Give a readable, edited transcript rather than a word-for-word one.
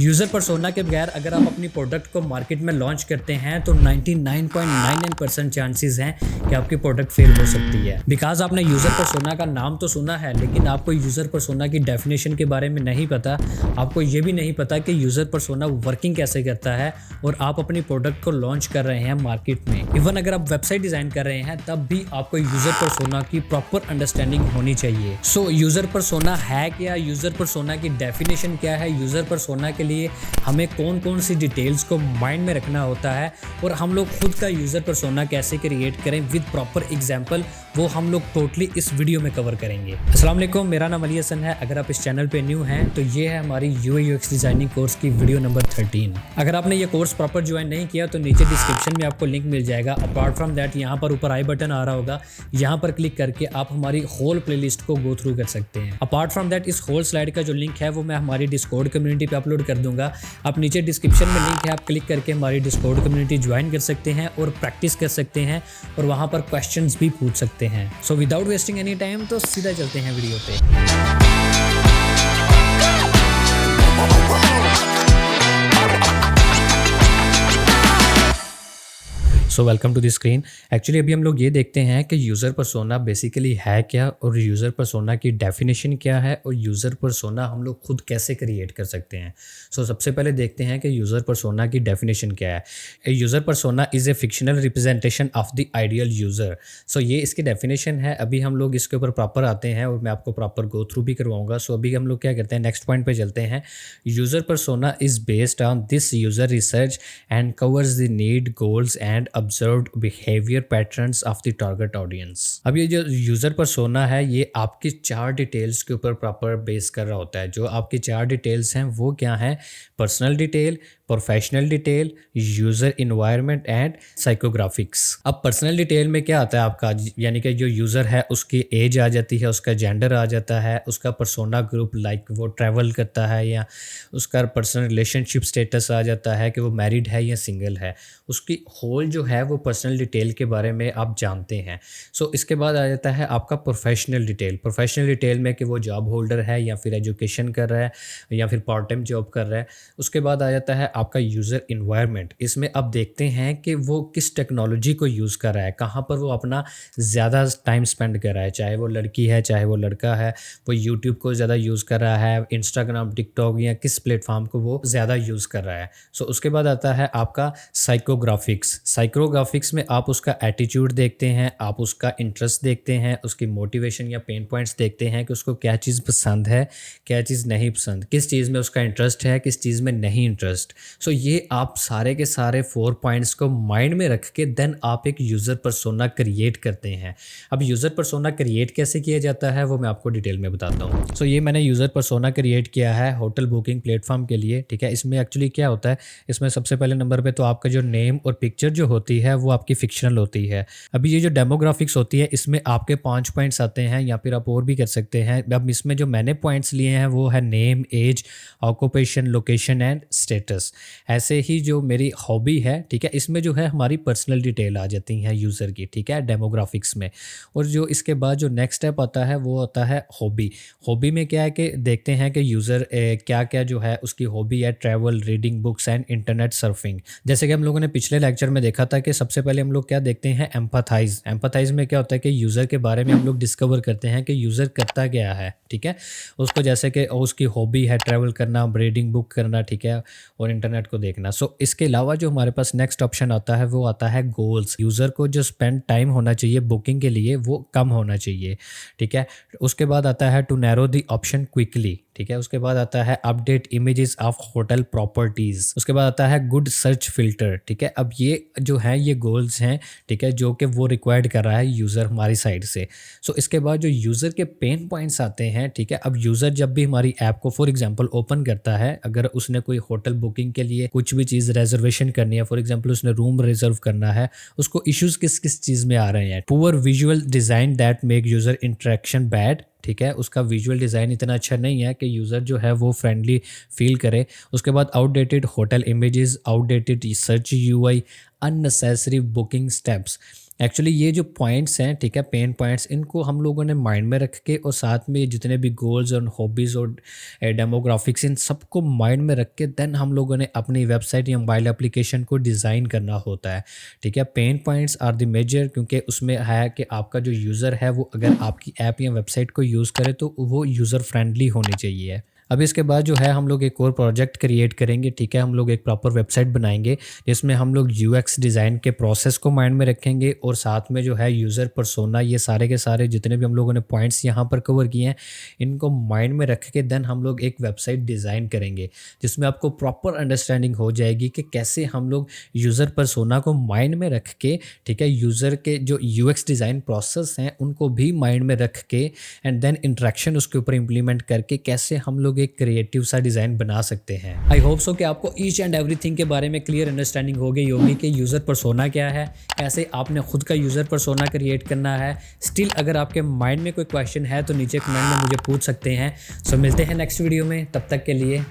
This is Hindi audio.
यूज़र पर्सोना के बगैर अगर आप अपनी प्रोडक्ट को मार्केट में लॉन्च करते हैं तो 99.99% चांसेस हैं कि आपकी प्रोडक्ट फेल हो सकती है। बिकॉज आपने यूज़र पर्सोना का नाम तो सुना है, लेकिन आपको यूज़र पर्सोना की डेफिनेशन के बारे में नहीं पता। आपको ये भी नहीं पता कि यूज़र पर्सोना वर्किंग कैसे करता है और आप अपनी प्रोडक्ट को लॉन्च कर रहे हैं मार्केट में। इवन अगर आप वेबसाइट डिज़ाइन कर रहे हैं तब भी आपको यूज़र पर्सोना की प्रॉपर अंडरस्टैंडिंग होनी चाहिए। सो यूज़र पर्सोना है क्या, यूज़र पर्सोना की डेफिनेशन क्या है, यूज़र पर्सोना के लिए हमें कौन कौन सी डिटेल्स को माइंड में रखना होता है और हम लोग खुद का यूज़र पर्सोना कैसे क्रिएट करें विद प्रॉपर एग्जांपल, वो हम लोग टोटली इस वीडियो में कवर करेंगे। अस्सलाम वालेकुम, मेरा नाम अली हसन है। अगर आप इस चैनल पे न्यू हैं तो ये है हमारी UI UX डिज़ाइनिंग कोर्स की वीडियो नंबर 13। अगर आपने ये कोर्स प्रॉपर ज्वाइन नहीं किया तो नीचे डिस्क्रिप्शन में आपको लिंक मिल जाएगा। अपार्ट फ्रॉम दैट यहाँ पर ऊपर आई बटन आ रहा होगा, यहाँ पर क्लिक करके आप हमारी होल प्लेलिस्ट को गो थ्रू कर सकते हैं। अपार्ट फ्रॉम दैट इस होल स्लाइड का जो लिंक है वो मैं हमारी डिस्कॉर्ड कम्युनिटी पे अपलोड कर दूंगा। आप नीचे डिस्क्रिप्शन में लिंक है, आप क्लिक करके हमारी डिस्कॉर्ड कम्युनिटी ज्वाइन कर सकते हैं और प्रैक्टिस कर सकते हैं और वहाँ पर क्वेश्चंस भी पूछ सकते हैं। So without wasting any time तो सीधा चलते हैं वीडियो पे। So welcome to the screen. Actually अभी हम लोग ये देखते हैं कि यूज़र पर्सोना बेसिकली है क्या और यूज़र पर्सोना की डेफिनेशन क्या है और यूज़र पर्सोना हम लोग खुद कैसे क्रिएट कर सकते हैं। सो सबसे पहले देखते हैं कि यूज़र पर्सोना की डेफिनेशन क्या है। A user persona is a fictional representation of the ideal user. So ये इसकी डेफिनेशन है। अभी हम लोग इसके ऊपर प्रॉपर आते हैं और मैं आपको प्रॉपर गो थ्रू भी करवाऊंगा। सो अभी हम लोग क्या करते हैं, नेक्स्ट पॉइंट पे चलते हैं। User persona is based on this user research and covers the need, goals and observed behavior patterns of the target audience। अब ये जो यूज़र पर्सोना है ये आपकी 4 डिटेल्स के ऊपर प्रॉपर बेस कर रहा होता है। जो आपकी 4 डिटेल्स हैं वो क्या हैं? Personal detail, professional detail, user environment and psychographics. अब पर्सनल डिटेल में क्या आता है आपका, यानी कि जो यूज़र है उसकी एज आ जाती है, उसका जेंडर आ जाता है, उसका पर्सोना ग्रुप लाइक वो ट्रैवल करता है या उसका पर्सनल रिलेशनशिप स्टेटस आ जाता है कि वो मैरिड है या सिंगल है। उसकी होल जो है वो पर्सनल डिटेल के बारे में आप जानते हैं। सो इसके बाद आ जाता है आपका प्रोफेशनल डिटेल। प्रोफेशनल डिटेल में कि वो जॉब होल्डर है या फिर एजुकेशन कर रहा है या फिर पार्ट टाइम जॉब कर रहा है। उसके बाद आ जाता है आपका यूज़र इन्वायरमेंट। इसमें अब देखते हैं कि वो किस टेक्नोलॉजी को यूज़ कर रहा है, कहाँ पर वो अपना ज़्यादा टाइम स्पेंड कर रहा है, चाहे वो लड़की है चाहे वो लड़का है, वो यूट्यूब को ज़्यादा यूज़ कर रहा है, इंस्टाग्राम, टिकटॉक या किस प्लेटफॉर्म को वो ज़्यादा यूज़ कर रहा है। सो उसके बाद आता है आपका साइकोग्राफिक्स। साइकोग्राफिक्स में आप उसका एटीट्यूड देखते हैं, आप उसका इंटरेस्ट देखते हैं, उसकी मोटिवेशन या पेन पॉइंट्स देखते हैं कि उसको क्या चीज़ पसंद है, क्या चीज़ नहीं पसंद, किस चीज़ में उसका इंटरेस्ट है, किस चीज़ में नहीं इंटरेस्ट। सो ये आप सारे के सारे 4 पॉइंट्स को माइंड में रख के देन आप एक यूज़र पर्सोना क्रिएट करते हैं। अब यूज़र पर्सोना क्रिएट कैसे किया जाता है वो मैं आपको डिटेल में बताता हूँ। सो ये मैंने यूज़र पर्सोना क्रिएट किया है होटल बुकिंग प्लेटफॉर्म के लिए, ठीक है। इसमें एक्चुअली क्या होता है, इसमें सबसे पहले नंबर पे तो आपका जो नेम और पिक्चर जो होती है वो आपकी फिक्शनल होती है। अभी ये जो डेमोग्राफिक्स होती है इसमें आपके 5 पॉइंट्स आते हैं या फिर आप और भी कर सकते हैं। अब इसमें जो मैंने पॉइंट्स लिए हैं वो है name, age, occupation, location and status. ऐसे ही जो मेरी हॉबी है, ठीक है, इसमें जो है हमारी पर्सनल डिटेल आ जाती है यूज़र की, ठीक है, डेमोग्राफिक्स में। और जो इसके बाद जो नेक्स्ट स्टेप आता है वो आता है हॉबी। हॉबी में क्या है कि देखते हैं कि यूज़र क्या क्या जो है उसकी हॉबी है, travel, reading books and internet surfing. जैसे कि हम लोगों ने पिछले लेक्चर में देखा था कि सबसे पहले हम लोग क्या देखते हैं, एम्पैथाइज। एम्पैथाइज में क्या होता है कि यूज़र के बारे में हम लोग डिस्कवर करते हैं कि यूज़र करता क्या है, ठीक है। उसको जैसे कि उसकी हॉबी है ट्रैवल करना, रीडिंग बुक करना, ठीक है, और इंटरनेट को देखना। सो इसके अलावा जो हमारे पास नेक्स्ट ऑप्शन आता है वो आता है गोल्स। यूज़र को जो स्पेंड टाइम होना चाहिए बुकिंग के लिए वो कम होना चाहिए, ठीक है। उसके बाद आता है to narrow the option quickly, ठीक है। उसके बाद आता है update images of hotel properties. उसके बाद आता है गुड सर्च फिल्टर, ठीक है। अब ये जो है ये गोल्स हैं, ठीक है, जो कि वो रिक्वायर्ड कर रहा है यूज़र हमारी साइड से। सो इसके बाद जो यूज़र के पेन पॉइंट्स आते हैं, ठीक है। अब यूज़र जब भी हमारी ऐप को फॉर एग्जांपल ओपन करता है, अगर उसने कोई होटल बुकिंग के लिए कुछ भी चीज़ रिजर्वेशन करनी है, फॉर एग्जांपल उसने रूम रिजर्व करना है, उसको इश्यूज़ किस किस चीज़ में आ रहे हैं? Poor visual design that make user interaction bad, ठीक है। उसका विजुअल डिज़ाइन इतना अच्छा नहीं है कि यूज़र जो है वो फ्रेंडली फील करे। उसके बाद outdated hotel images, outdated search UI, unnecessary booking steps. Actually ये जो पॉइंट्स हैं, ठीक है, पेन पॉइंट्स, इनको हम लोगों ने माइंड में रख के और साथ में जितने भी गोल्स और हॉबीज़ और डेमोग्राफिक्स, इन सबको माइंड में रख के देन हम लोगों ने अपनी वेबसाइट या मोबाइल एप्लीकेशन को डिज़ाइन करना होता है। ठीक है, pain points are the major, क्योंकि उसमें है कि आपका जो यूज़र है वो अगर आपकी ऐप या वेबसाइट को यूज़ करे तो वो यूज़र फ्रेंडली होनी चाहिए। अब इसके बाद जो है हम लोग एक और प्रोजेक्ट क्रिएट करेंगे, ठीक है, हम लोग एक प्रॉपर वेबसाइट बनाएंगे जिसमें हम लोग यूएक्स डिज़ाइन के प्रोसेस को माइंड में रखेंगे और साथ में जो है यूज़र पर्सोना, ये सारे के सारे जितने भी हम लोगों ने पॉइंट्स यहाँ पर कवर किए हैं, इनको माइंड में रख के देन हम लोग एक वेबसाइट डिज़ाइन करेंगे जिसमें आपको प्रॉपर अंडरस्टैंडिंग हो जाएगी कि कैसे हम लोग यूज़र पर्सोना को माइंड में रख के, ठीक है, यूज़र के जो यूएक्स डिज़ाइन प्रोसेस हैं उनको भी माइंड में रख के एंड देन इंटरेक्शन उसके ऊपर इंप्लीमेंट करके कैसे हम लोग एक क्रिएटिव सा डिज़ाइन बना सकते हैं। आई होप सो कि आपको ईच एंड एवरीथिंग के बारे में क्लियर अंडरस्टैंडिंग हो गई होगी कि यूज़र पर्सोना क्या है, कैसे आपने खुद का यूज़र पर्सोना क्रिएट करना है। स्टिल अगर आपके माइंड में कोई क्वेश्चन है तो नीचे कमेंट में मुझे पूछ सकते हैं। सो मिलते हैं नेक्स्ट वीडियो में, तब तक के लिए